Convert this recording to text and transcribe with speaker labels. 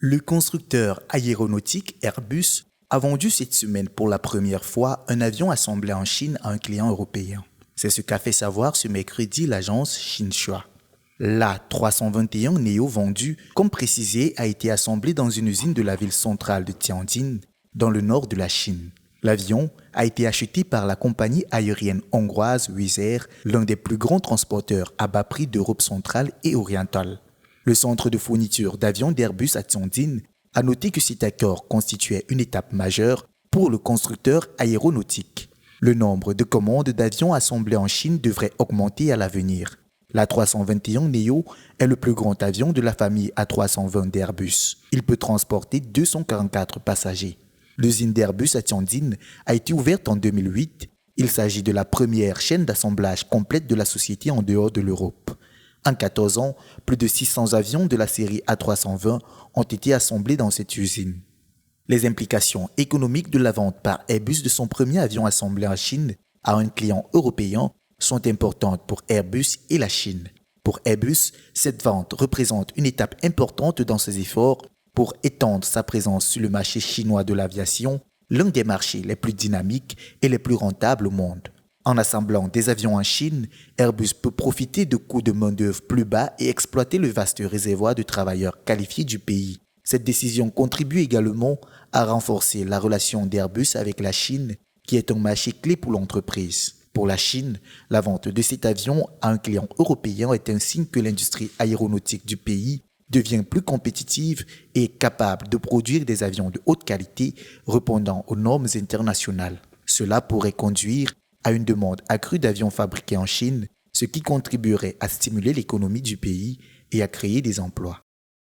Speaker 1: Le constructeur aéronautique Airbus a vendu cette semaine pour la première fois un avion assemblé en Chine à un client européen. C'est ce qu'a fait savoir ce mercredi l'agence Xinhua. L'A321 Neo vendu, comme précisé, a été assemblé dans une usine de la ville centrale de Tianjin, dans le nord de la Chine. L'avion a été acheté par la compagnie aérienne hongroise Wizz Air, l'un des plus grands transporteurs à bas prix d'Europe centrale et orientale. Le centre de fourniture d'avions d'Airbus à Tianjin a noté que cet accord constituait une étape majeure pour le constructeur aéronautique. Le nombre de commandes d'avions assemblés en Chine devrait augmenter à l'avenir. L'A321 Neo est le plus grand avion de la famille A320 d'Airbus. Il peut transporter 244 passagers. L'usine d'Airbus à Tianjin a été ouverte en 2008. Il s'agit de la première chaîne d'assemblage complète de la société en dehors de l'Europe. En 14 ans, plus de 600 avions de la série A320 ont été assemblés dans cette usine. Les implications économiques de la vente par Airbus de son premier avion assemblé en Chine à un client européen sont importantes pour Airbus et la Chine. Pour Airbus, cette vente représente une étape importante dans ses efforts pour étendre sa présence sur le marché chinois de l'aviation, l'un des marchés les plus dynamiques et les plus rentables au monde. En assemblant des avions en Chine, Airbus peut profiter de coûts de main-d'œuvre plus bas et exploiter le vaste réservoir de travailleurs qualifiés du pays. Cette décision contribue également à renforcer la relation d'Airbus avec la Chine, qui est un marché clé pour l'entreprise. Pour la Chine, la vente de cet avion à un client européen est un signe que l'industrie aéronautique du pays devient plus compétitive et capable de produire des avions de haute qualité répondant aux normes internationales. Cela pourrait conduire à une demande accrue d'avions fabriqués en Chine, ce qui contribuerait à stimuler l'économie du pays et à créer des emplois.